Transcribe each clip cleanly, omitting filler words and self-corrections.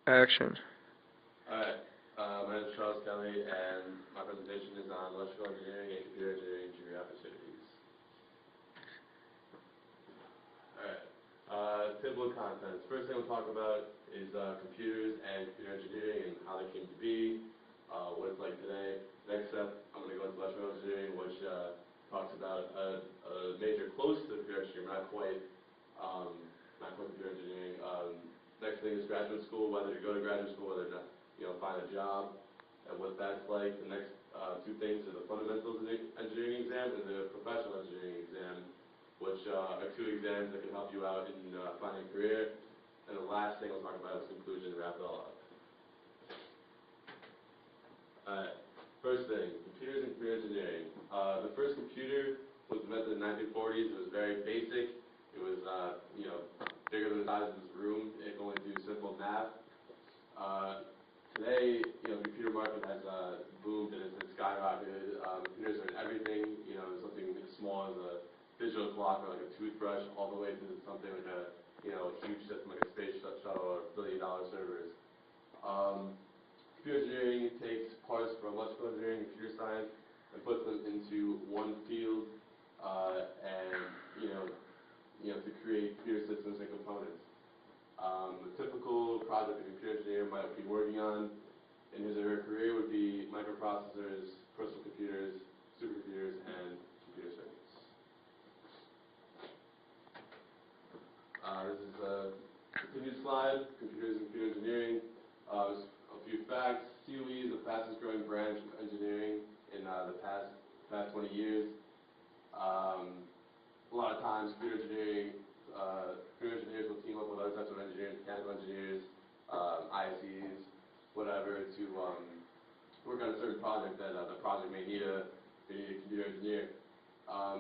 Action. Alright, my name is Charles Kelly, and my presentation is on electrical engineering and computer engineering junior opportunities. Alright, typical contents. First thing we'll talk about is computers and computer engineering and how they came to be, what it's like today. Next step, I'm going to go into electrical engineering, which talks about a major close to computer engineering, not quite computer engineering. Next thing is graduate school, whether to go to graduate school, whether to find a job, and what that's like. The next two things are the fundamentals engineering exam and the professional engineering exam, which are two exams that can help you out in finding a career. And the last thing I'll talk about is conclusion to wrap it all up. Alright, first thing, computers and computer engineering. The first computer was invented in the 1940s. It was very basic. It was, bigger than the size of this room. It can only do simple math. Today, the computer market has boomed and it's skyrocketed. Computers are in everything. Something as small as a digital clock or like a toothbrush, all the way to something like a huge system like a space shuttle or billion-dollar servers. Computer engineering takes parts from electrical engineering and computer science and puts them into one field, to create computer systems and components. The typical project a computer engineer might be working on in his or her career would be microprocessors, personal computers, supercomputers, and computer circuits. This is a continued slide, computers and computer engineering. A few facts. COE is the fastest growing branch of engineering in the past 20 years. A lot of times, computer engineers will team up with other types of engineers, mechanical engineers, ISEs, whatever, to work on a certain project that the project may need a computer engineer.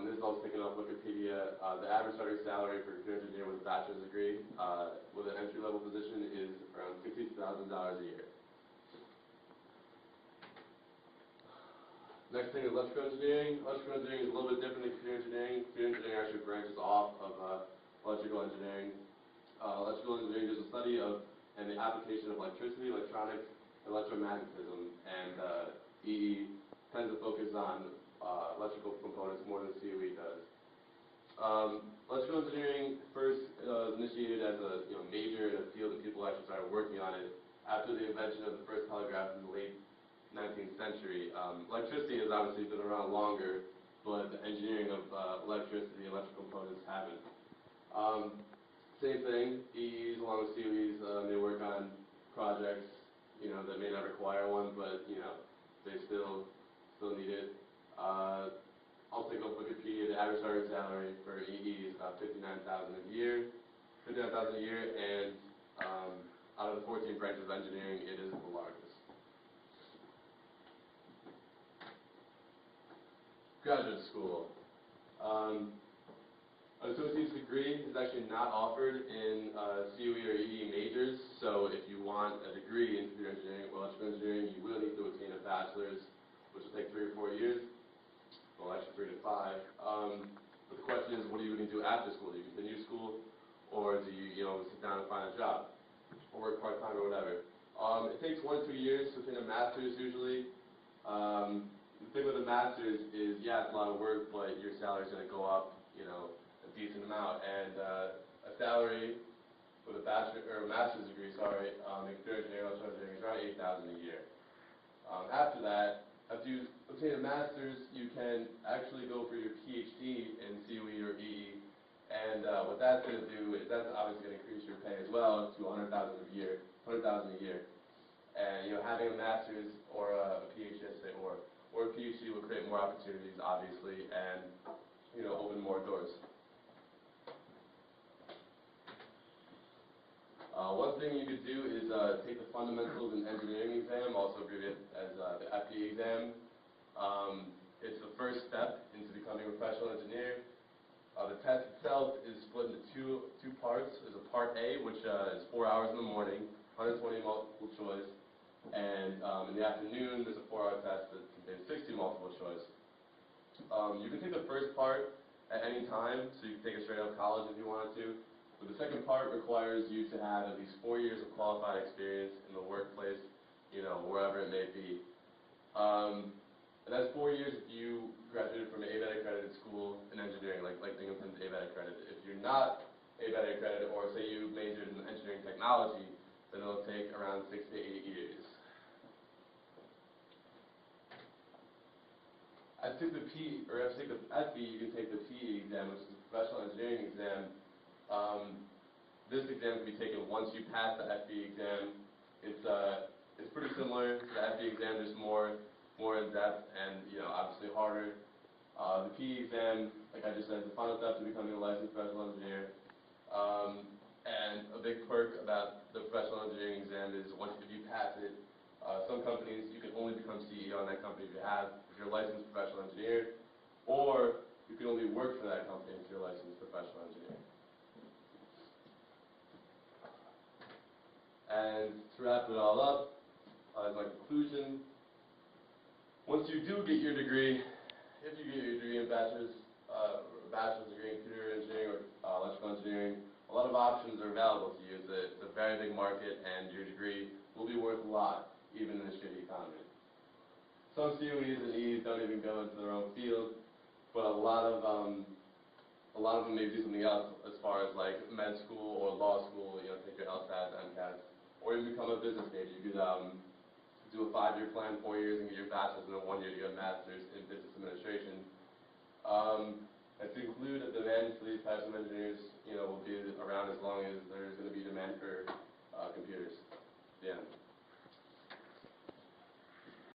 This is also taken off Wikipedia. The average starting salary for a computer engineer with a bachelor's degree with an entry-level position is around $60,000 a year. Next thing is electrical engineering. Electrical engineering is a little bit different than computer engineering. Computer engineering actually branches off of electrical engineering. Electrical engineering is a study of and the application of electricity, electronics, electromagnetism, and EE tends to focus on electrical components more than COE does. Electrical engineering first was initiated as a major in a field, and people actually started working on it after the invention of the first telegraph in the late 19th century. Electricity has obviously been around longer, but the engineering of electricity and electrical components haven't. Same thing, EEs along with COEs, they work on projects, that may not require one, but, they still need it. I'll take up Wikipedia. The average starting salary for EE is about $59,000 a year, and out of the 14 branches of engineering, it is the largest. Graduate school. An associate's degree is actually not offered in COE or EE majors, so if you want a degree in computer engineering or electrical engineering, you will need to attain a bachelor's, which will take 3 or 4 years, well actually 3 to 5. But the question is, what are you going to do after school? Do you continue school, or do you, sit down and find a job, or work part-time or whatever? It takes 1 to 2 years to attain a master's usually. The thing with a master's is, yeah, it's a lot of work, but your salary's going to go up, a decent amount. And a salary with a master's degree, in computer engineering, electrical engineering, is around $8,000 a year. After that, after you obtain a master's, you can actually go for your PhD in COE or EE. And what that's going to do is that's obviously going to increase your pay as well to $100,000 a year. And having a master's or a PhD, or a PhD will create more opportunities, obviously, and open more doors. One thing you could do is take the fundamentals in engineering exam, also abbreviated as the FE exam. It's the first step into becoming a professional engineer. The test itself is split into two parts. There's a part A, which is 4 hours in the morning, 120 multiple choice, and in the afternoon there's a 4-hour test that contains 60 multiple choice. You can take the first part at any time, so you can take it straight out of college if you wanted to. But the second part requires you to have at least 4 years of qualified experience in the workplace, wherever it may be. And that's 4 years if you graduated from an ABET accredited school in engineering, like Binghamton's ABET accredited. If you're not ABET accredited, or say you majored in engineering technology, then it'll take around 6 to 8 years. If you take the FE, you can take the PE exam, which is the professional engineering exam. This exam can be taken once you pass the FE exam. It's pretty similar to the FE exam, just more in depth and obviously harder. The PE exam, like I just said, is the final step to becoming a licensed professional engineer. And a big perk about the professional engineering exam is if you pass it, some companies you can only become CEO in that company if you're a licensed professional engineer, or you can only work for that company if you're a licensed professional engineer. And to wrap it all up, as my conclusion, once you do get your degree, if you get your degree in bachelor's degree in computer engineering or electrical engineering, a lot of options are available to you. It's a very big market, and your degree will be worth a lot, even in a shitty economy. Some COEs and E's don't even go into their own field, but a lot of them maybe do something else as far as like med school or law school, take your LSATs, MCATs, or even become a business major. You could do a 5-year plan, 4 years, and get your bachelor's, and then 1 year to get a master's in business